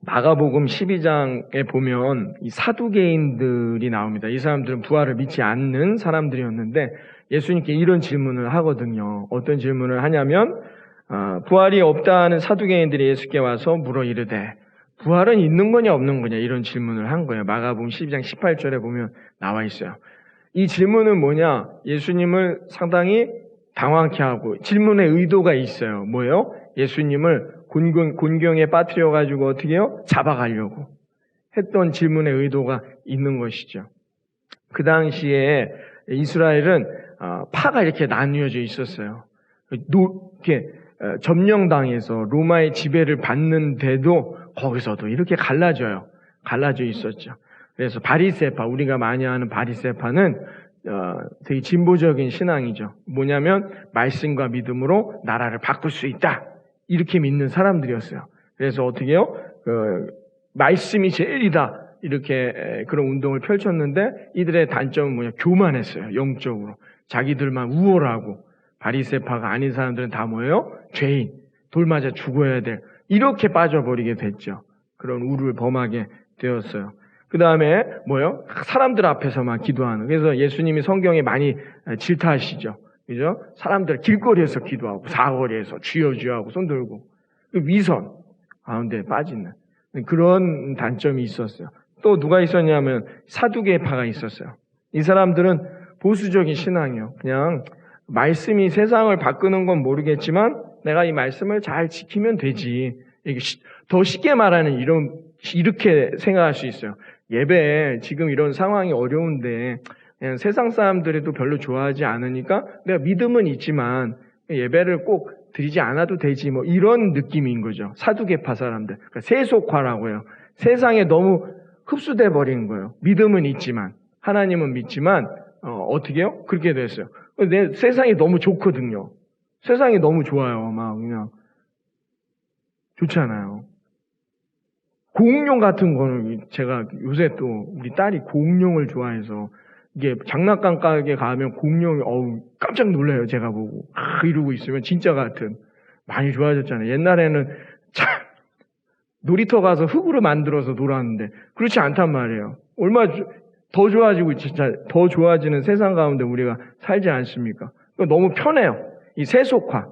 마가복음 12장에 보면 이 사두개인들이 나옵니다. 이 사람들은 부활을 믿지 않는 사람들이었는데 예수님께 이런 질문을 하거든요. 어떤 질문을 하냐면 부활이 없다는 사두개인들이 예수께 와서 물어 이르되 부활은 있는 거냐 없는 거냐 이런 질문을 한 거예요. 마가복음 12장 18절에 보면 나와 있어요. 이 질문은 뭐냐? 예수님을 상당히 당황케 하고 질문의 의도가 있어요. 뭐예요? 예수님을 곤경에 빠뜨려가지고 어떻게 해요? 잡아가려고 했던 질문의 의도가 있는 것이죠. 그 당시에 이스라엘은 파가 이렇게 나뉘어져 있었어요. 이렇게 점령당해서 로마의 지배를 받는데도 거기서도 이렇게 갈라져 있었죠. 그래서 바리새파, 우리가 많이 아는 바리새파는 되게 진보적인 신앙이죠. 뭐냐면 말씀과 믿음으로 나라를 바꿀 수 있다. 이렇게 믿는 사람들이었어요. 그래서 어떻게 해요? 말씀이 제일이다. 이렇게 그런 운동을 펼쳤는데 이들의 단점은 뭐냐? 교만했어요. 영적으로. 자기들만 우월하고 바리새파가 아닌 사람들은 다 뭐예요? 죄인. 돌 맞아 죽어야 될. 이렇게 빠져버리게 됐죠. 그런 우를 범하게 되었어요. 그 다음에 뭐요? 사람들 앞에서만 기도하는. 그래서 예수님이 성경에 많이 질타하시죠. 그죠? 사람들 길거리에서 기도하고 사거리에서 주여 주여 하고 손 들고 위선 가운데 빠지는 그런 단점이 있었어요. 또 누가 있었냐면 사두개파가 있었어요. 이 사람들은 보수적인 신앙이요. 그냥 말씀이 세상을 바꾸는 건 모르겠지만 내가 이 말씀을 잘 지키면 되지. 이게 더 쉽게 말하는 이렇게 생각할 수 있어요. 예배 지금 이런 상황이 어려운데 그냥 세상 사람들도 별로 좋아하지 않으니까 내가 믿음은 있지만 예배를 꼭 드리지 않아도 되지 뭐 이런 느낌인 거죠. 사두개파 사람들. 그러니까 세속화라고 해요. 세상에 너무 흡수돼 버린 거예요. 믿음은 있지만 하나님은 믿지만 어떻게 해요? 그렇게 됐어요. 내 세상이 너무 좋거든요. 세상이 너무 좋아요. 막 그냥 좋잖아요. 공룡 같은 거는 제가 요새 또 우리 딸이 공룡을 좋아해서 이게 장난감 가게 가면 공룡이 깜짝 놀라요. 제가 보고 이러고 있으면 진짜 같은 많이 좋아졌잖아요. 옛날에는 놀이터 가서 흙으로 만들어서 놀았는데 그렇지 않단 말이에요. 얼마나 더 좋아지고 진짜 더 좋아지는 세상 가운데 우리가 살지 않습니까? 너무 편해요. 이 세속화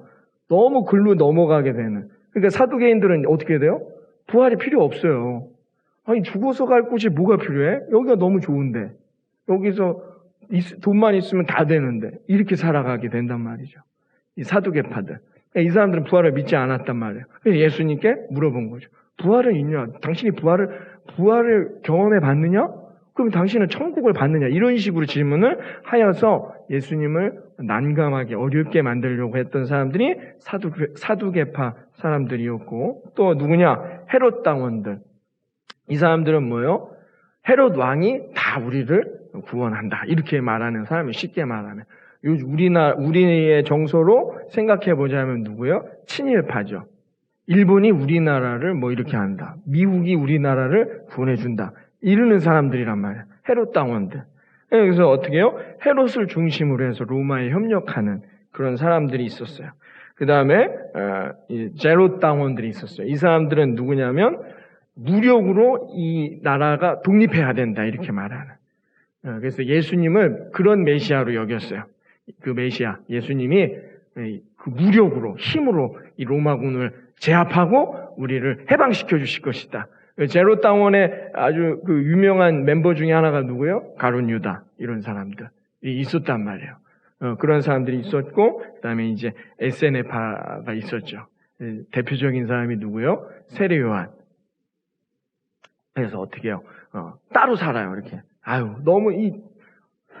너무 글로 넘어가게 되는. 그러니까 사두개인들은 어떻게 돼요? 부활이 필요 없어요. 아니 죽어서 갈 곳이 뭐가 필요해? 여기가 너무 좋은데 여기서 돈만 있으면 다 되는데 이렇게 살아가게 된단 말이죠. 이 사두개파들. 이 사람들은 부활을 믿지 않았단 말이에요. 그래서 예수님께 물어본 거죠. 부활은 있냐? 당신이 부활을 경험해 봤느냐? 그럼 당신은 천국을 받느냐? 이런 식으로 질문을 하여서 예수님을 난감하게 어렵게 만들려고 했던 사람들이 사두개파 사람들이었고 또 누구냐? 헤롯 당원들. 이 사람들은 뭐예요? 헤롯 왕이 다 우리를 구원한다. 이렇게 말하는 사람이 쉽게 말하면. 우리의 정서로 생각해 보자면 누구예요? 친일파죠. 일본이 우리나라를 뭐 이렇게 한다. 미국이 우리나라를 구원해준다. 이러는 사람들이란 말이에요. 헤롯 당원들. 그래서 어떻게 해요? 헤롯을 중심으로 해서 로마에 협력하는 그런 사람들이 있었어요. 그 다음에 제롯 당원들이 있었어요. 이 사람들은 누구냐면 무력으로 이 나라가 독립해야 된다 이렇게 말하는. 그래서 예수님을 그런 메시아로 여겼어요. 그 메시아 예수님이 그 무력으로 힘으로 이 로마군을 제압하고 우리를 해방시켜 주실 것이다. 제롯 당원의 아주 그 유명한 멤버 중에 하나가 누구예요? 가룟 유다 이런 사람들이 있었단 말이에요. 그런 사람들이 있었고 그다음에 이제 에세네파가 있었죠. 대표적인 사람이 누구예요? 세례 요한. 그래서 어떻게 해요? 따로 살아요 이렇게. 너무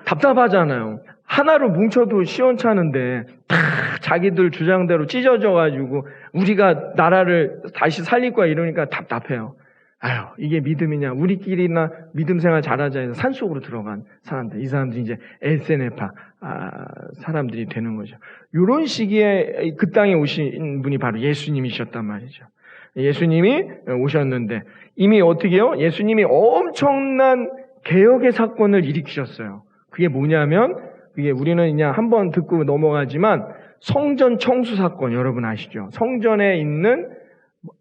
답답하잖아요. 하나로 뭉쳐도 시원찮은데 다 자기들 주장대로 찢어져가지고 우리가 나라를 다시 살릴 거야 이러니까 답답해요. 이게 믿음이냐? 우리끼리나 믿음 생활 잘하자 해서 산속으로 들어간 사람들. 이 사람들이 이제 에세네파 사람들이 되는 거죠. 이런 시기에 그 땅에 오신 분이 바로 예수님이셨단 말이죠. 예수님이 오셨는데 이미 어떻게 해요? 예수님이 엄청난 개혁의 사건을 일으키셨어요. 그게 뭐냐면 그게 우리는 그냥 한번 듣고 넘어가지만 성전 청수 사건 여러분 아시죠? 성전에 있는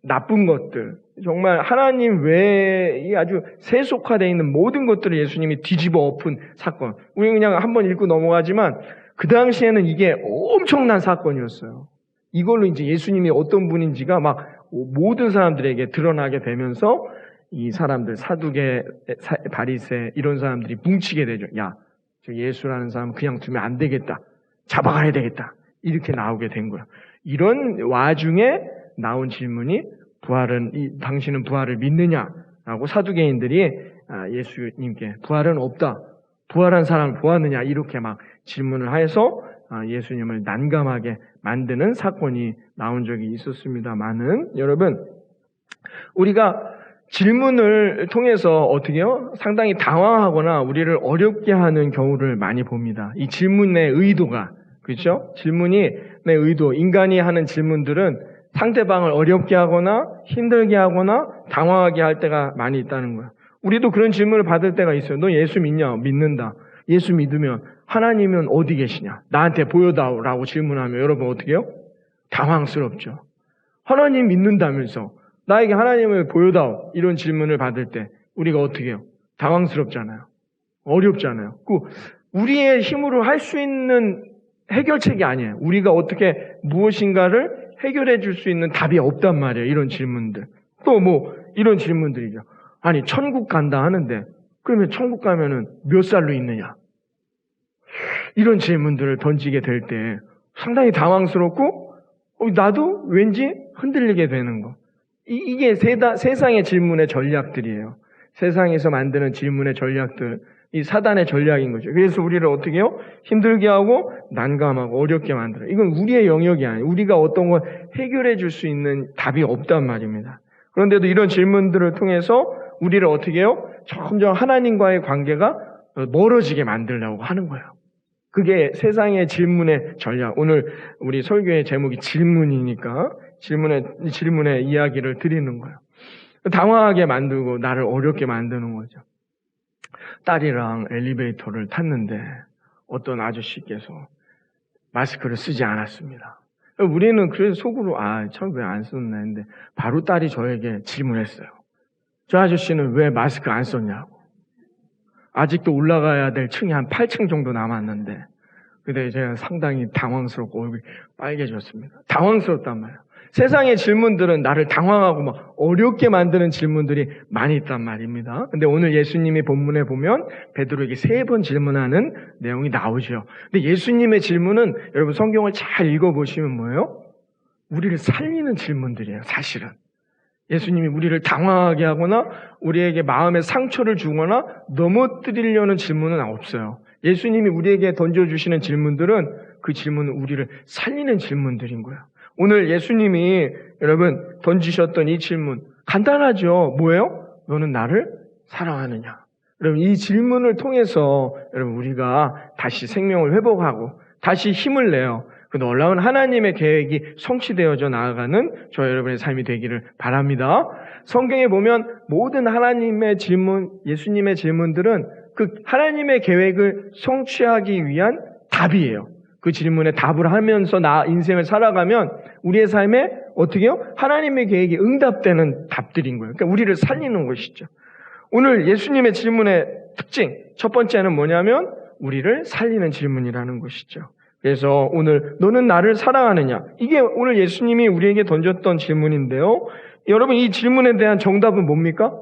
나쁜 것들 정말 하나님 외에 아주 세속화되어 있는 모든 것들을 예수님이 뒤집어 엎은 사건. 우리 그냥 한번 읽고 넘어가지만 그 당시에는 이게 엄청난 사건이었어요. 이걸로 이제 예수님이 어떤 분인지가 막 모든 사람들에게 드러나게 되면서 이 사람들, 사두개, 바리새 이런 사람들이 뭉치게 되죠. 야, 저 예수라는 사람 그냥 두면 안 되겠다. 잡아가야 되겠다. 이렇게 나오게 된 거예요. 이런 와중에 나온 질문이 당신은 부활을 믿느냐라고 사두개인들이 예수님께 부활은 없다. 부활한 사람을 보았느냐 이렇게 막 질문을 해서 예수님을 난감하게 만드는 사건이 나온 적이 있었습니다만은 여러분 우리가 질문을 통해서 어떻게요? 상당히 당황하거나 우리를 어렵게 하는 경우를 많이 봅니다. 이 질문의 의도가 그렇죠? 질문의 의도, 인간이 하는 질문들은 상대방을 어렵게 하거나 힘들게 하거나 당황하게 할 때가 많이 있다는 거예요. 우리도 그런 질문을 받을 때가 있어요. 너 예수 믿냐? 믿는다. 예수 믿으면 하나님은 어디 계시냐? 나한테 보여다오라고 질문하면 여러분 어떻게 해요? 당황스럽죠. 하나님 믿는다면서 나에게 하나님을 보여다오 이런 질문을 받을 때 우리가 어떻게 해요? 당황스럽잖아요. 어렵잖아요. 우리의 힘으로 할 수 있는 해결책이 아니에요. 우리가 어떻게 무엇인가를 해결해 줄 수 있는 답이 없단 말이에요. 이런 질문들. 또 이런 질문들이죠. 아니 천국 간다 하는데 그러면 천국 가면은 몇 살로 있느냐? 이런 질문들을 던지게 될 때 상당히 당황스럽고 나도 왠지 흔들리게 되는 거. 이게 세상의 질문의 전략들이에요. 세상에서 만드는 질문의 전략들. 이 사단의 전략인 거죠. 그래서 우리를 어떻게 해요? 힘들게 하고 난감하고 어렵게 만들어요. 이건 우리의 영역이 아니에요. 우리가 어떤 걸 해결해 줄 수 있는 답이 없단 말입니다. 그런데도 이런 질문들을 통해서 우리를 어떻게 해요? 점점 하나님과의 관계가 멀어지게 만들려고 하는 거예요. 그게 세상의 질문의 전략. 오늘 우리 설교의 제목이 질문이니까 질문의 이야기를 드리는 거예요. 당황하게 만들고 나를 어렵게 만드는 거죠. 딸이랑 엘리베이터를 탔는데 어떤 아저씨께서 마스크를 쓰지 않았습니다. 우리는 그래서 속으로 참 왜 안 썼나 했는데 바로 딸이 저에게 질문했어요. 저 아저씨는 왜 마스크 안 썼냐고. 아직도 올라가야 될 층이 한 8층 정도 남았는데 근데 제가 상당히 당황스럽고 얼굴이 빨개졌습니다. 당황스럽단 말이에요. 세상의 질문들은 나를 당황하고 막 어렵게 만드는 질문들이 많이 있단 말입니다. 근데 오늘 예수님의 본문에 보면 베드로에게 3번 질문하는 내용이 나오죠. 근데 예수님의 질문은 여러분 성경을 잘 읽어보시면 뭐예요? 우리를 살리는 질문들이에요. 사실은. 예수님이 우리를 당황하게 하거나 우리에게 마음에 상처를 주거나 넘어뜨리려는 질문은 없어요. 예수님이 우리에게 던져주시는 질문들은 그 질문은 우리를 살리는 질문들인 거예요. 오늘 예수님이 여러분 던지셨던 이 질문 간단하죠. 뭐예요? 너는 나를 사랑하느냐? 여러분 이 질문을 통해서 여러분 우리가 다시 생명을 회복하고 다시 힘을 내요. 그 놀라운 하나님의 계획이 성취되어져 나아가는 저 여러분의 삶이 되기를 바랍니다. 성경에 보면 모든 하나님의 질문, 예수님의 질문들은 그 하나님의 계획을 성취하기 위한 답이에요. 그 질문에 답을 하면서 나 인생을 살아가면 우리의 삶에 어떻게 해요? 하나님의 계획이 응답되는 답들인 거예요. 그러니까 우리를 살리는 것이죠. 오늘 예수님의 질문의 특징, 첫 번째는 뭐냐면 우리를 살리는 질문이라는 것이죠. 그래서 오늘 너는 나를 사랑하느냐? 이게 오늘 예수님이 우리에게 던졌던 질문인데요. 여러분 이 질문에 대한 정답은 뭡니까?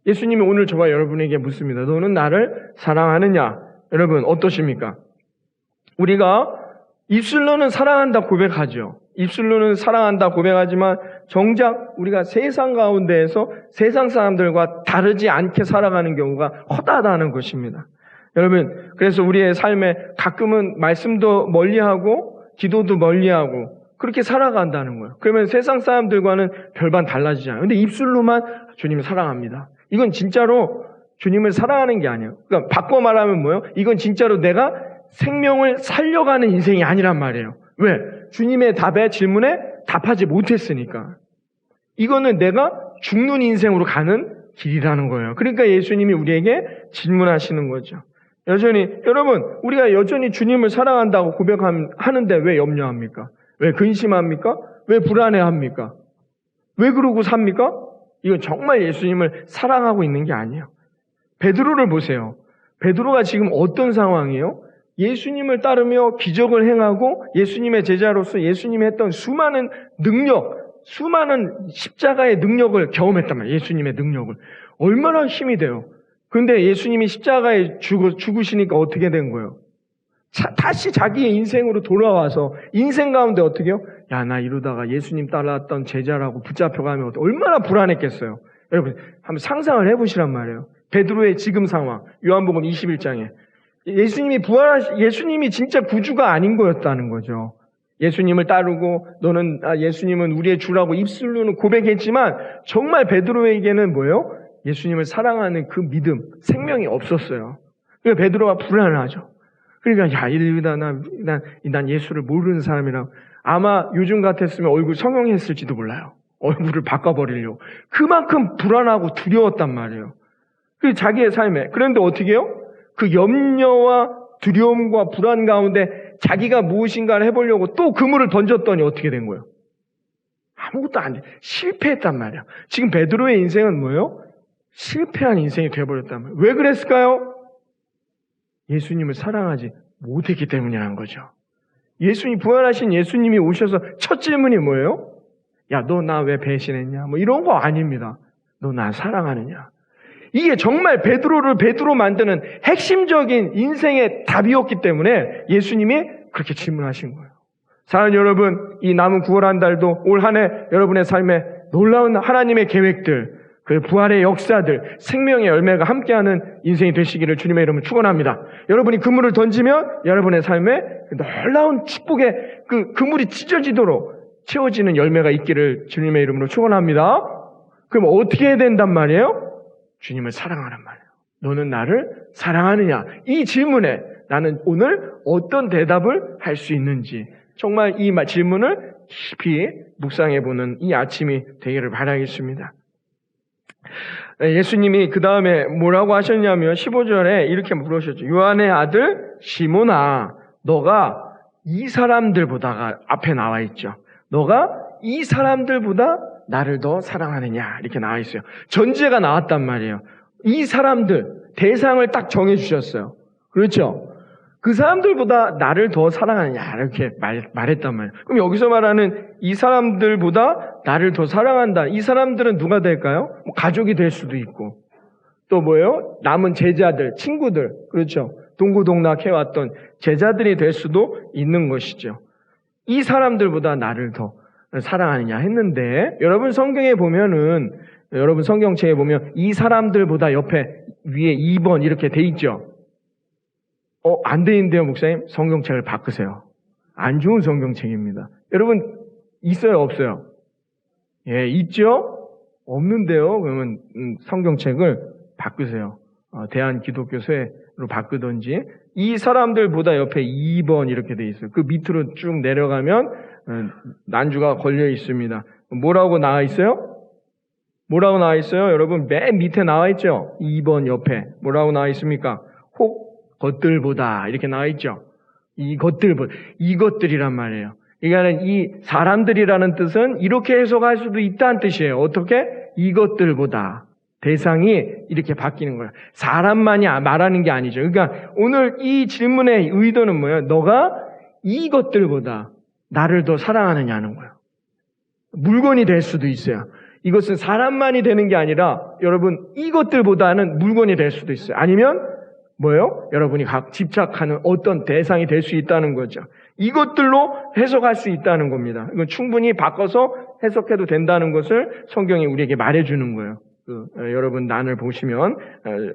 예수님이 오늘 저와 여러분에게 묻습니다. 너는 나를 사랑하느냐? 여러분 어떠십니까? 우리가 입술로는 사랑한다 고백하죠. 입술로는 사랑한다 고백하지만 정작 우리가 세상 가운데에서 세상 사람들과 다르지 않게 살아가는 경우가 허다하다는 것입니다. 여러분 그래서 우리의 삶에 가끔은 말씀도 멀리하고 기도도 멀리하고 그렇게 살아간다는 거예요. 그러면 세상 사람들과는 별반 달라지지 않아요. 근데 입술로만 주님을 사랑합니다. 이건 진짜로 주님을 사랑하는 게 아니에요. 그러니까 바꿔 말하면 뭐예요? 이건 진짜로 내가 생명을 살려가는 인생이 아니란 말이에요. 왜? 주님의 질문에 답하지 못했으니까. 이거는 내가 죽는 인생으로 가는 길이라는 거예요. 그러니까 예수님이 우리에게 질문하시는 거죠. 여러분, 우리가 여전히 주님을 사랑한다고 고백하는데 왜 염려합니까? 왜 근심합니까? 왜 불안해합니까? 왜 그러고 삽니까? 이건 정말 예수님을 사랑하고 있는 게 아니에요. 베드로를 보세요. 베드로가 지금 어떤 상황이에요? 예수님을 따르며 기적을 행하고 예수님의 제자로서 예수님이 했던 수많은 능력, 수많은 십자가의 능력을 경험했단 말이에요. 예수님의 능력을. 얼마나 힘이 돼요. 그런데 예수님이 십자가에 죽으시니까 어떻게 된 거예요? 다시 자기의 인생으로 돌아와서 인생 가운데 어떻게 해요? 야, 나 이러다가 예수님 따랐던 제자라고 붙잡혀가면 얼마나 불안했겠어요. 여러분 한번 상상을 해보시란 말이에요. 베드로의 지금 상황, 요한복음 21장에 예수님이 진짜 구주가 아닌 거였다는 거죠. 예수님을 따르고 너는 예수님은 우리의 주라고 입술로는 고백했지만 정말 베드로에게는 뭐예요? 예수님을 사랑하는 그 믿음, 생명이 없었어요. 그러니까 베드로가 불안하죠. 그러니까 이러다 난 예수를 모르는 사람이라 아마 요즘 같았으면 얼굴 성형했을지도 몰라요. 얼굴을 바꿔버리려고. 그만큼 불안하고 두려웠단 말이에요. 그 자기의 삶에. 그런데 어떻게 해요? 그 염려와 두려움과 불안 가운데 자기가 무엇인가를 해보려고 또 그물을 던졌더니 어떻게 된 거예요? 아무것도 안 돼. 실패했단 말이에요. 지금 베드로의 인생은 뭐예요? 실패한 인생이 되어버렸단 말이에요. 왜 그랬을까요? 예수님을 사랑하지 못했기 때문이라는 거죠. 부활하신 예수님이 오셔서 첫 질문이 뭐예요? 야, 너 나 왜 배신했냐? 뭐 이런 거 아닙니다. 너 나 사랑하느냐? 이게 정말 베드로를 베드로 만드는 핵심적인 인생의 답이었기 때문에 예수님이 그렇게 질문하신 거예요. 사랑하는 여러분, 이 남은 9월 한 달도 올 한 해 여러분의 삶에 놀라운 하나님의 계획들, 그 부활의 역사들, 생명의 열매가 함께하는 인생이 되시기를 주님의 이름으로 축원합니다. 여러분이 그물을 던지면 여러분의 삶에 놀라운 축복의 그 그물이 찢어지도록 채워지는 열매가 있기를 주님의 이름으로 축원합니다. 그럼 어떻게 해야 된단 말이에요? 주님을 사랑하란 말이에요. 너는 나를 사랑하느냐? 이 질문에 나는 오늘 어떤 대답을 할 수 있는지 정말 이 질문을 깊이 묵상해보는 이 아침이 되기를 바라겠습니다. 예수님이 그 다음에 뭐라고 하셨냐면 15절에 이렇게 물으셨죠. 요한의 아들 시몬아, 너가 이 사람들보다가 앞에 나와 있죠. 너가 이 사람들보다 나를 더 사랑하느냐 이렇게 나와 있어요. 전제가 나왔단 말이에요. 이 사람들 대상을 딱 정해주셨어요. 그렇죠? 그 사람들보다 나를 더 사랑하느냐 이렇게 말했단 말이에요. 그럼 여기서 말하는 이 사람들보다 나를 더 사랑한다. 이 사람들은 누가 될까요? 뭐 가족이 될 수도 있고 또 뭐예요? 남은 제자들, 친구들, 그렇죠? 동고동락 해왔던 제자들이 될 수도 있는 것이죠. 이 사람들보다 나를 더 사랑하느냐 했는데 여러분 성경에 보면은 여러분 성경책에 보면 이 사람들보다 옆에 위에 2번 이렇게 돼 있죠. 안 돼 있는데요, 목사님? 성경책을 바꾸세요. 안 좋은 성경책입니다. 여러분 있어요, 없어요? 예, 있죠? 없는데요. 그러면 성경책을 바꾸세요. 대한기독교서로 바꾸든지. 이 사람들보다 옆에 2번 이렇게 돼 있어요. 그 밑으로 쭉 내려가면 난주가 걸려 있습니다. 뭐라고 나와 있어요? 뭐라고 나와 있어요? 여러분 맨 밑에 나와 있죠? 2번 옆에 뭐라고 나와 있습니까? 혹 것들보다 이렇게 나와 있죠? 이것들이란 말이에요. 그러니까 이 사람들이라는 뜻은 이렇게 해석할 수도 있다는 뜻이에요. 어떻게? 이것들보다. 대상이 이렇게 바뀌는 거예요. 사람만이 말하는 게 아니죠. 그러니까 오늘 이 질문의 의도는 뭐예요? 너가 이것들보다 나를 더 사랑하느냐는 거예요. 물건이 될 수도 있어요. 이것은 사람만이 되는 게 아니라 여러분 이것들보다는 물건이 될 수도 있어요. 아니면 뭐예요? 여러분이 각 집착하는 어떤 대상이 될 수 있다는 거죠. 이것들로 해석할 수 있다는 겁니다. 이건 충분히 바꿔서 해석해도 된다는 것을 성경이 우리에게 말해주는 거예요. 여러분 난을 보시면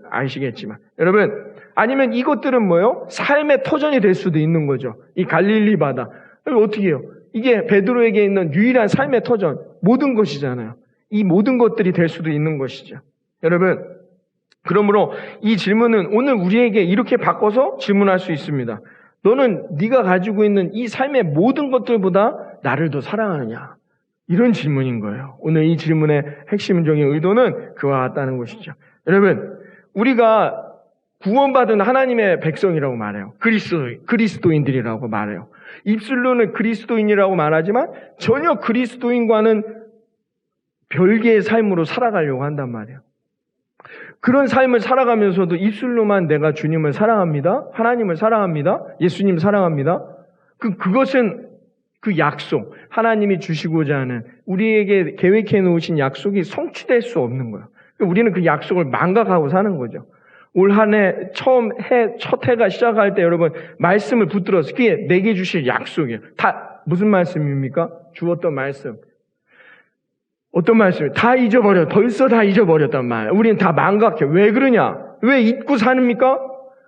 아시겠지만 여러분 아니면 이것들은 뭐예요? 삶의 터전이 될 수도 있는 거죠. 이 갈릴리 바다 어떻게 해요? 이게 베드로에게 있는 유일한 삶의 터전 모든 것이잖아요. 이 모든 것들이 될 수도 있는 것이죠. 여러분 그러므로 이 질문은 오늘 우리에게 이렇게 바꿔서 질문할 수 있습니다. 너는 네가 가지고 있는 이 삶의 모든 것들보다 나를 더 사랑하느냐? 이런 질문인 거예요. 오늘 이 질문의 핵심적인 의도는 그와 같다는 것이죠. 여러분, 우리가 구원받은 하나님의 백성이라고 말해요. 그리스도인들이라고 말해요. 입술로는 그리스도인이라고 말하지만 전혀 그리스도인과는 별개의 삶으로 살아가려고 한단 말이에요. 그런 삶을 살아가면서도 입술로만 내가 주님을 사랑합니다. 하나님을 사랑합니다. 예수님 사랑합니다. 그것은 그 약속, 하나님이 주시고자 하는 우리에게 계획해 놓으신 약속이 성취될 수 없는 거예요. 우리는 그 약속을 망각하고 사는 거죠. 올 한 해 첫 해가 시작할 때 여러분 말씀을 붙들어서 그게 내게 주실 약속이에요. 다 무슨 말씀입니까? 주었던 말씀. 어떤 말씀이에요? 다 잊어버려. 벌써 다 잊어버렸단 말이에요. 우리는 다 망각해. 왜 그러냐? 왜 잊고 사닙니까?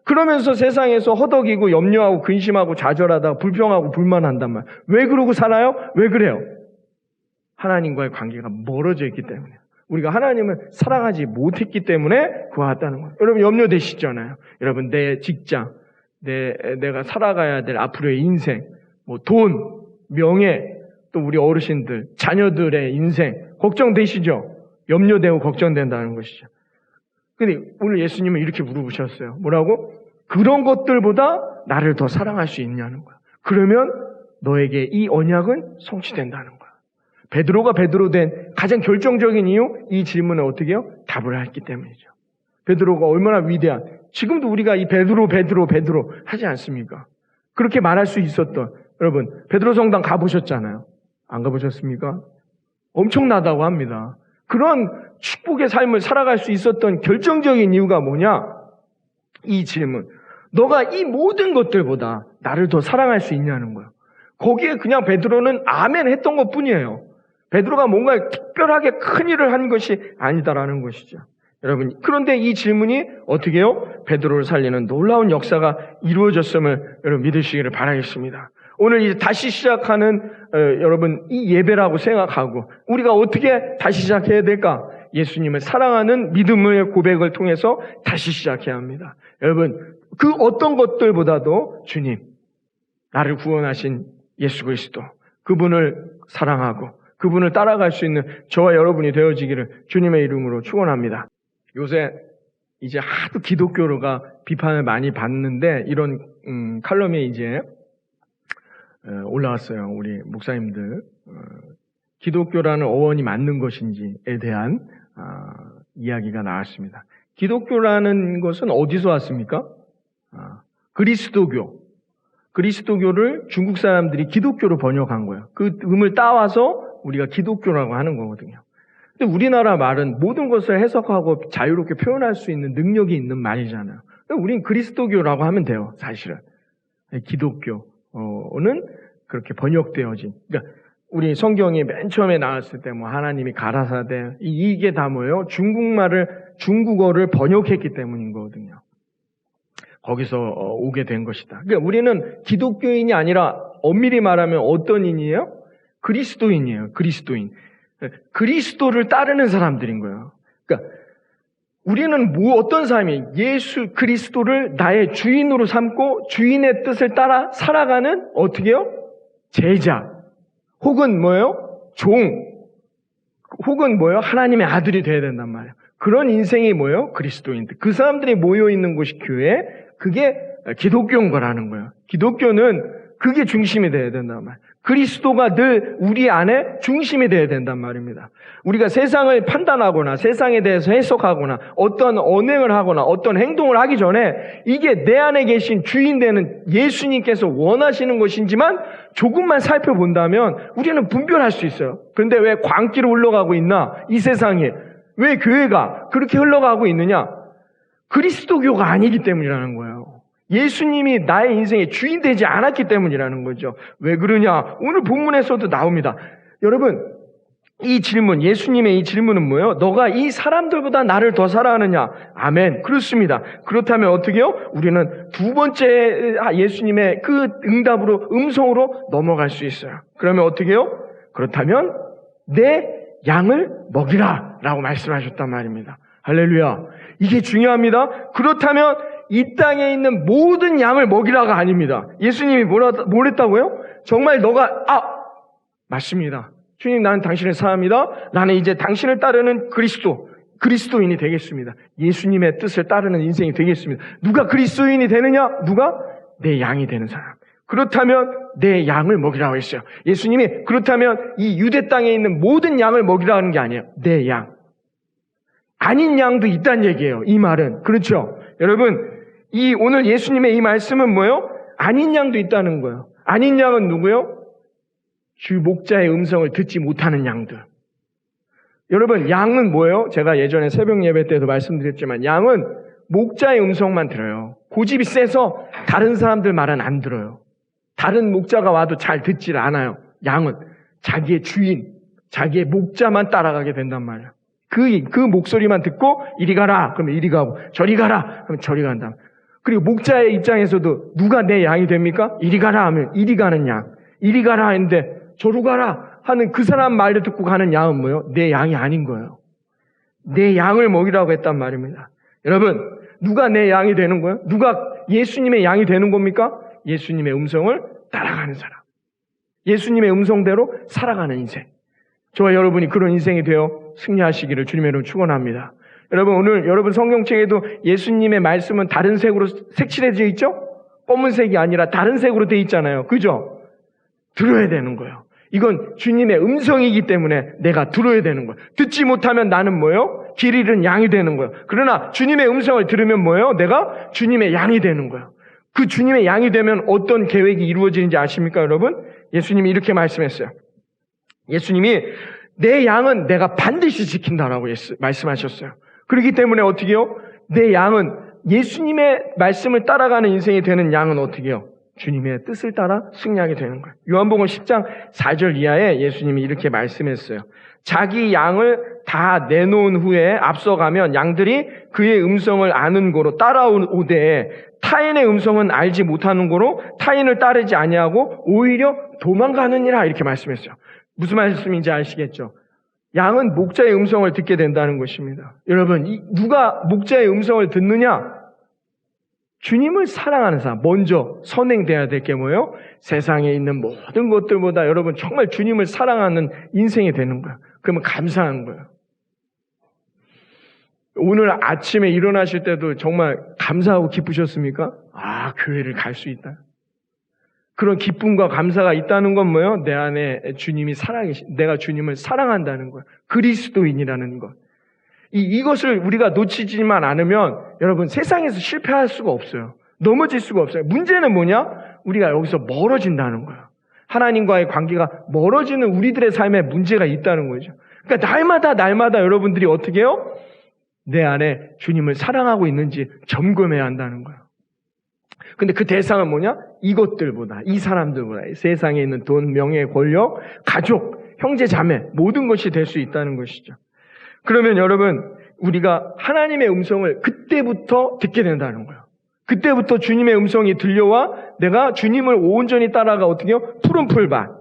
그러면서 세상에서 허덕이고 염려하고 근심하고 좌절하다가 불평하고 불만한단 말이에요. 왜 그러고 살아요? 왜 그래요? 하나님과의 관계가 멀어져 있기 때문에. 우리가 하나님을 사랑하지 못했기 때문에 그와 같다는 거예요. 여러분 염려되시잖아요. 여러분 내 직장, 내가 살아가야 될 앞으로의 인생, 돈, 명예, 또 우리 어르신들, 자녀들의 인생 걱정되시죠? 염려되고 걱정된다는 것이죠. 근데 오늘 예수님은 이렇게 물어보셨어요. 뭐라고? 그런 것들보다 나를 더 사랑할 수 있냐는 거야. 그러면 너에게 이 언약은 성취된다는 거야. 베드로가 베드로 된 가장 결정적인 이유, 이 질문에 어떻게 해요? 답을 했기 때문이죠. 베드로가 얼마나 위대한, 지금도 우리가 이 베드로 하지 않습니까? 그렇게 말할 수 있었던, 여러분 베드로 성당 가보셨잖아요. 안 가보셨습니까? 엄청나다고 합니다. 그런 축복의 삶을 살아갈 수 있었던 결정적인 이유가 뭐냐? 이 질문. 너가 이 모든 것들보다 나를 더 사랑할 수 있냐는 거예요. 거기에 그냥 베드로는 아멘 했던 것 뿐이에요. 베드로가 뭔가 특별하게 큰 일을 한 것이 아니다라는 것이죠. 여러분, 그런데 이 질문이 어떻게 해요? 베드로를 살리는 놀라운 역사가 이루어졌음을 여러분 믿으시기를 바라겠습니다. 오늘 이제 다시 시작하는 여러분 이 예배라고 생각하고 우리가 어떻게 다시 시작해야 될까? 예수님을 사랑하는 믿음의 고백을 통해서 다시 시작해야 합니다. 여러분 그 어떤 것들보다도 주님, 나를 구원하신 예수 그리스도, 그분을 사랑하고 그분을 따라갈 수 있는 저와 여러분이 되어지기를 주님의 이름으로 축원합니다. 요새 이제 하도 기독교가 비판을 많이 받는데 이런 칼럼이 이제 올라왔어요. 우리 목사님들 기독교라는 어원이 맞는 것인지에 대한 이야기가 나왔습니다. 기독교라는 것은 어디서 왔습니까? 그리스도교를 중국 사람들이 기독교로 번역한 거예요. 그 음을 따와서 우리가 기독교라고 하는 거거든요. 근데 우리나라 말은 모든 것을 해석하고 자유롭게 표현할 수 있는 능력이 있는 말이잖아요. 우린 그리스도교라고 하면 돼요, 사실은. 기독교는 그렇게 번역되어진. 그러니까 우리 성경이 맨 처음에 나왔을 때 하나님이 가라사대 이게 다 뭐예요? 중국어를 번역했기 때문인 거거든요. 거기서 오게 된 것이다. 그러니까 우리는 기독교인이 아니라 엄밀히 말하면 어떤 인이에요? 그리스도인이에요. 그리스도를 따르는 사람들인 거예요. 그러니까 우리는 어떤 삶이 예수 그리스도를 나의 주인으로 삼고 주인의 뜻을 따라 살아가는 어떻게 해요? 제자 혹은 뭐예요? 종 혹은 뭐예요? 하나님의 아들이 되어야 된단 말이에요. 그런 인생이 뭐예요? 그리스도인들. 그 사람들이 모여있는 곳이 교회, 그게 기독교인 거라는 거예요. 기독교는 그게 중심이 되어야 된단 말이에요. 그리스도가 늘 우리 안에 중심이 되어야 된단 말입니다. 우리가 세상을 판단하거나 세상에 대해서 해석하거나 어떤 언행을 하거나 어떤 행동을 하기 전에 이게 내 안에 계신 주인 되는 예수님께서 원하시는 것인지만 조금만 살펴본다면 우리는 분별할 수 있어요. 그런데 왜 광기로 흘러가고 있나? 이 세상에. 왜 교회가 그렇게 흘러가고 있느냐? 그리스도교가 아니기 때문이라는 거예요. 예수님이 나의 인생의 주인 되지 않았기 때문이라는 거죠. 왜 그러냐? 오늘 본문에서도 나옵니다. 여러분, 이 질문, 예수님의 이 질문은 뭐예요? 너가 이 사람들보다 나를 더 사랑하느냐? 아멘. 그렇습니다. 그렇다면 어떻게 해요? 우리는 두 번째 예수님의 그 응답으로, 음성으로 넘어갈 수 있어요. 그러면 어떻게 해요? 그렇다면 내 양을 먹이라 라고 말씀하셨단 말입니다. 할렐루야. 이게 중요합니다. 그렇다면 이 땅에 있는 모든 양을 먹이라가 아닙니다. 예수님이 뭐랬다고요? 정말 너가 맞습니다. 주님, 나는 당신을 사랑합니다. 나는 이제 당신을 따르는 그리스도인이 되겠습니다. 예수님의 뜻을 따르는 인생이 되겠습니다. 누가 그리스도인이 되느냐? 누가? 내 양이 되는 사람. 그렇다면 내 양을 먹이라고 했어요. 예수님이 그렇다면 이 유대 땅에 있는 모든 양을 먹이라는 게 아니에요. 내 양. 아닌 양도 있다는 얘기예요. 이 말은. 그렇죠? 여러분, 오늘 예수님의 이 말씀은 뭐예요? 아닌 양도 있다는 거예요. 아닌 양은 누구요? 주 목자의 음성을 듣지 못하는 양들. 여러분, 양은 뭐예요? 제가 예전에 새벽 예배 때도 말씀드렸지만 양은 목자의 음성만 들어요. 고집이 세서 다른 사람들 말은 안 들어요. 다른 목자가 와도 잘 듣질 않아요. 양은 자기의 주인, 자기의 목자만 따라가게 된단 말이에요. 그 목소리만 듣고 이리 가라 그러면 이리 가고 저리 가라 그러면 저리 간다. 그리고 목자의 입장에서도 누가 내 양이 됩니까? 이리 가라 하면 이리 가는 양, 이리 가라 했는데 저리 가라 하는 그 사람 말을 듣고 가는 양은 뭐예요? 내 양이 아닌 거예요. 내 양을 먹이라고 했단 말입니다. 여러분, 누가 내 양이 되는 거예요? 누가 예수님의 양이 되는 겁니까? 예수님의 음성을 따라가는 사람. 예수님의 음성대로 살아가는 인생. 저와 여러분이 그런 인생이 되어 승리하시기를 주님의 이름으로 축원합니다. 여러분, 오늘 여러분 성경책에도 예수님의 말씀은 다른 색으로 색칠해져 있죠? 검은색이 아니라 다른 색으로 돼 있잖아요. 그죠? 들어야 되는 거예요. 이건 주님의 음성이기 때문에 내가 들어야 되는 거예요. 듣지 못하면 나는 뭐예요? 길 잃은 양이 되는 거예요. 그러나 주님의 음성을 들으면 뭐예요? 내가 주님의 양이 되는 거예요. 그 주님의 양이 되면 어떤 계획이 이루어지는지 아십니까, 여러분? 예수님이 이렇게 말씀했어요. 예수님이 내 양은 내가 반드시 지킨다라고 말씀하셨어요. 그렇기 때문에 어떻게 해요? 내 양은 예수님의 말씀을 따라가는 인생이 되는 양은 어떻게 해요? 주님의 뜻을 따라 승리하게 되는 거예요. 요한복음 10장 4절 이하에 예수님이 이렇게 말씀했어요. 자기 양을 다 내놓은 후에 앞서가면 양들이 그의 음성을 아는 고로 따라오되 타인의 음성은 알지 못하는 고로 타인을 따르지 아니하고 오히려 도망가느니라 이렇게 말씀했어요. 무슨 말씀인지 아시겠죠? 양은 목자의 음성을 듣게 된다는 것입니다. 여러분, 누가 목자의 음성을 듣느냐? 주님을 사랑하는 사람, 먼저 선행돼야 될 게 뭐예요? 세상에 있는 모든 것들보다 여러분 정말 주님을 사랑하는 인생이 되는 거예요. 그러면 감사한 거예요. 오늘 아침에 일어나실 때도 정말 감사하고 기쁘셨습니까? 아, 교회를 갈 수 있다. 그런 기쁨과 감사가 있다는 건 뭐예요? 내 안에 주님이 내가 주님을 사랑한다는 거예요. 그리스도인이라는 것. 이것을 우리가 놓치지만 않으면 여러분 세상에서 실패할 수가 없어요. 넘어질 수가 없어요. 문제는 뭐냐? 우리가 여기서 멀어진다는 거예요. 하나님과의 관계가 멀어지는 우리들의 삶에 문제가 있다는 거죠. 그러니까 날마다 여러분들이 어떻게 해요? 내 안에 주님을 사랑하고 있는지 점검해야 한다는 거예요. 근데 그 대상은 뭐냐? 이것들보다, 이 사람들보다, 세상에 있는 돈, 명예, 권력, 가족, 형제, 자매 모든 것이 될 수 있다는 것이죠. 그러면 여러분, 우리가 하나님의 음성을 그때부터 듣게 된다는 거예요. 그때부터 주님의 음성이 들려와 내가 주님을 온전히 따라가 어떻게 해요? 푸른 풀밭,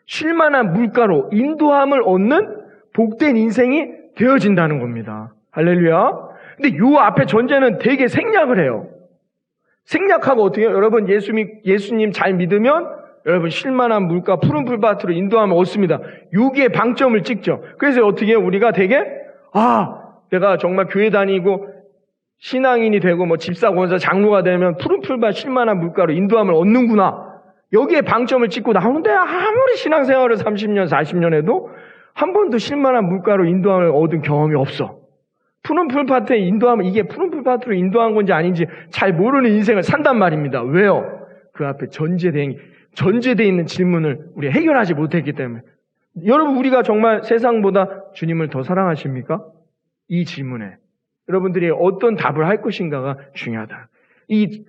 쉴만한 물가로 인도함을 얻는 복된 인생이 되어진다는 겁니다. 할렐루야. 근데 요 앞에 전제는 되게 생략을 해요. 생략하고 어떻게 해요? 여러분 예수님 잘 믿으면 여러분 쉴만한 물가 푸른 풀밭으로 인도함을 얻습니다. 여기에 방점을 찍죠. 그래서 어떻게 해요? 우리가 되게 내가 정말 교회 다니고 신앙인이 되고 뭐 집사, 권사, 장로가 되면 푸른 풀밭 쉴만한 물가로 인도함을 얻는구나. 여기에 방점을 찍고 나오는데 아무리 신앙생활을 30년, 40년 해도 한 번도 쉴만한 물가로 인도함을 얻은 경험이 없어. 푸른 풀밭에 인도하면 이게 푸른 풀밭으로 인도한 건지 아닌지 잘 모르는 인생을 산단 말입니다. 왜요? 그 앞에 전제되어 있는 질문을 우리 해결하지 못했기 때문에. 여러분, 우리가 정말 세상보다 주님을 더 사랑하십니까? 이 질문에 여러분들이 어떤 답을 할 것인가가 중요하다. 이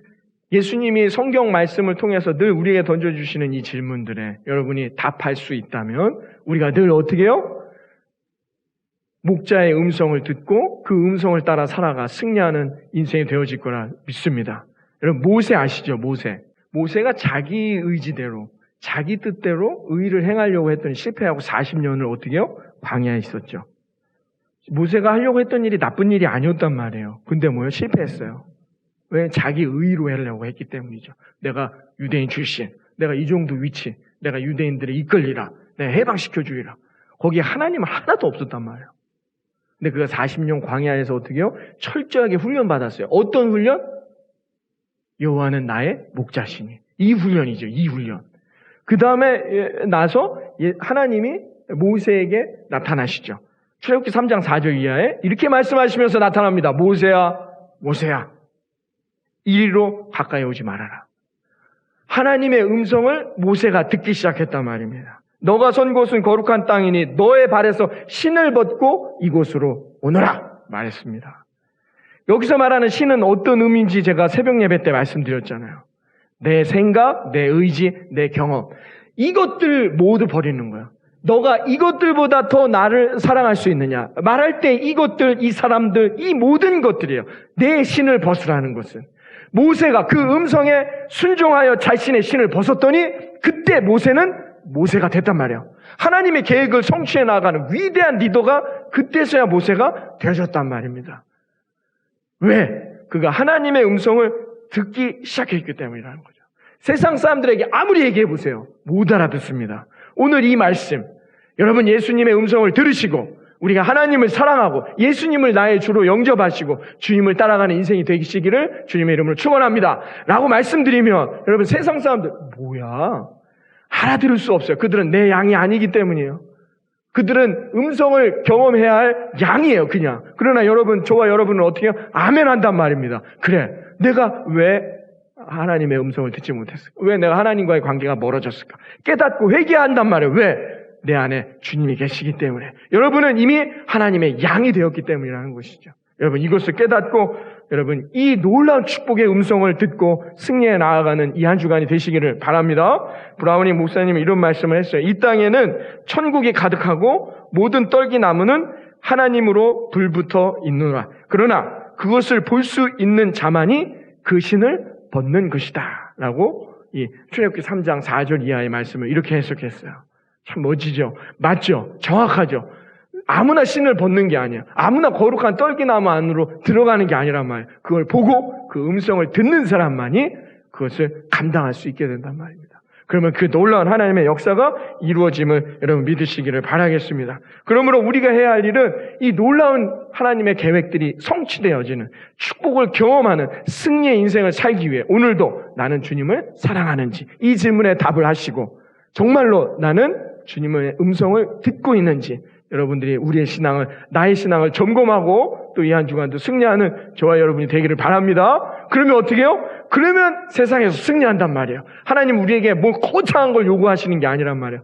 예수님이 성경 말씀을 통해서 늘 우리에게 던져주시는 이 질문들에 여러분이 답할 수 있다면 우리가 늘 어떻게 해요? 목자의 음성을 듣고 그 음성을 따라 살아가 승리하는 인생이 되어질 거라 믿습니다. 여러분, 모세 아시죠? 모세가 자기 의지대로 자기 뜻대로 의를 행하려고 했더니 실패하고 40년을 어떻게 해요? 광야에 있었죠. 모세가 하려고 했던 일이 나쁜 일이 아니었단 말이에요. 근데 뭐예요? 실패했어요. 왜? 자기 의로 하려고 했기 때문이죠. 내가 유대인 출신, 내가 이 정도 위치, 내가 유대인들을 이끌리라, 내가 해방시켜주리라. 거기에 하나님은 하나도 없었단 말이에요. 근데 그가 40년 광야에서 어떻게 해요? 철저하게 훈련받았어요. 어떤 훈련? 여호와는 나의 목자시니 이 훈련이죠. 이 훈련. 그 다음에 나서 하나님이 모세에게 나타나시죠. 출애굽기 3장 4절 이하에 이렇게 말씀하시면서 나타납니다. 모세야, 모세야, 이리로 가까이 오지 말아라. 하나님의 음성을 모세가 듣기 시작했단 말입니다. 너가 선 곳은 거룩한 땅이니 너의 발에서 신을 벗고 이곳으로 오너라 말했습니다. 여기서 말하는 신은 어떤 의미인지 제가 새벽 예배 때 말씀드렸잖아요. 내 생각, 내 의지, 내 경험, 이것들 모두 버리는 거야. 너가 이것들보다 더 나를 사랑할 수 있느냐? 말할 때 이것들, 이 사람들, 이 모든 것들이에요. 내 신을 벗으라는 것은. 모세가 그 음성에 순종하여 자신의 신을 벗었더니 그때 모세는 모세가 됐단 말이에요. 하나님의 계획을 성취해 나가는 위대한 리더가 그때서야 모세가 되어졌단 말입니다. 왜? 그가 하나님의 음성을 듣기 시작했기 때문이라는 거죠. 세상 사람들에게 아무리 얘기해 보세요. 못 알아듣습니다. 오늘 이 말씀, 여러분 예수님의 음성을 들으시고 우리가 하나님을 사랑하고 예수님을 나의 주로 영접하시고 주님을 따라가는 인생이 되시기를 주님의 이름으로 축원합니다. 라고 말씀드리면 여러분 세상 사람들 뭐야? 알아들을 수 없어요. 그들은 내 양이 아니기 때문이에요. 그들은 음성을 경험해야 할 양이에요. 그냥. 그러나 여러분, 저와 여러분은 어떻게 해요? 아멘 한단 말입니다. 그래, 내가 왜 하나님의 음성을 듣지 못했을까? 왜 내가 하나님과의 관계가 멀어졌을까? 깨닫고 회개한단 말이에요. 왜? 내 안에 주님이 계시기 때문에. 여러분은 이미 하나님의 양이 되었기 때문이라는 것이죠. 여러분 이것을 깨닫고 여러분 이 놀라운 축복의 음성을 듣고 승리해 나아가는 이 한 주간이 되시기를 바랍니다. 브라우니 목사님은 이런 말씀을 했어요. 이 땅에는 천국이 가득하고 모든 떨기나무는 하나님으로 불붙어 있노라. 그러나 그것을 볼 수 있는 자만이 그 신을 벗는 것이다. 라고 이 출애굽기 3장 4절 이하의 말씀을 이렇게 해석했어요. 참 멋지죠? 맞죠? 정확하죠? 아무나 신을 벗는 게 아니야. 아무나 거룩한 떨기나무 안으로 들어가는 게 아니란 말이에요. 그걸 보고 그 음성을 듣는 사람만이 그것을 감당할 수 있게 된단 말입니다. 그러면 그 놀라운 하나님의 역사가 이루어짐을 여러분 믿으시기를 바라겠습니다. 그러므로 우리가 해야 할 일은 이 놀라운 하나님의 계획들이 성취되어지는 축복을 경험하는 승리의 인생을 살기 위해 오늘도 나는 주님을 사랑하는지 이 질문에 답을 하시고 정말로 나는 주님의 음성을 듣고 있는지 여러분들이 우리의 신앙을, 나의 신앙을 점검하고 또 이 한 주간도 승리하는 저와 여러분이 되기를 바랍니다. 그러면 어떻게 해요? 그러면 세상에서 승리한단 말이에요. 하나님 우리에게 뭐 거창한 걸 요구하시는 게 아니란 말이에요.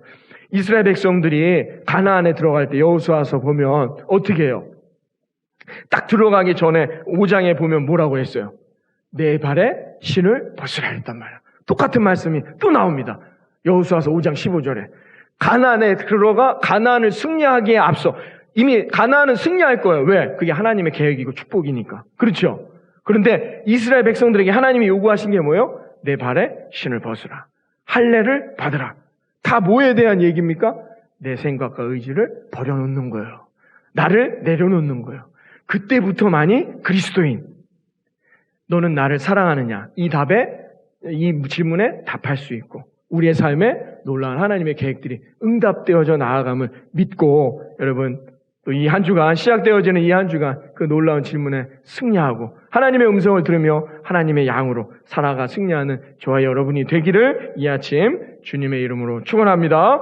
이스라엘 백성들이 가나안에 들어갈 때 여호수아서 보면 어떻게 해요? 딱 들어가기 전에 5장에 보면 뭐라고 했어요? 내 발에 신을 벗으라 했단 말이에요. 똑같은 말씀이 또 나옵니다. 여호수아서 5장 15절에 가나안에 들어가 가나안을 승리하기에 앞서 이미 가나안은 승리할 거예요. 왜? 그게 하나님의 계획이고 축복이니까. 그렇죠? 그런데 이스라엘 백성들에게 하나님이 요구하신 게 뭐예요? 내 발에 신을 벗으라. 할례를 받으라. 다 뭐에 대한 얘기입니까? 내 생각과 의지를 버려놓는 거예요. 나를 내려놓는 거예요. 그때부터만이 그리스도인. 너는 나를 사랑하느냐? 이 질문에 답할 수 있고 우리의 삶에 놀라운 하나님의 계획들이 응답되어져 나아감을 믿고 여러분 또 이 한 주간 시작되어지는 이 한 주간 그 놀라운 질문에 승리하고 하나님의 음성을 들으며 하나님의 양으로 살아가 승리하는 저와 여러분이 되기를 이 아침 주님의 이름으로 축원합니다.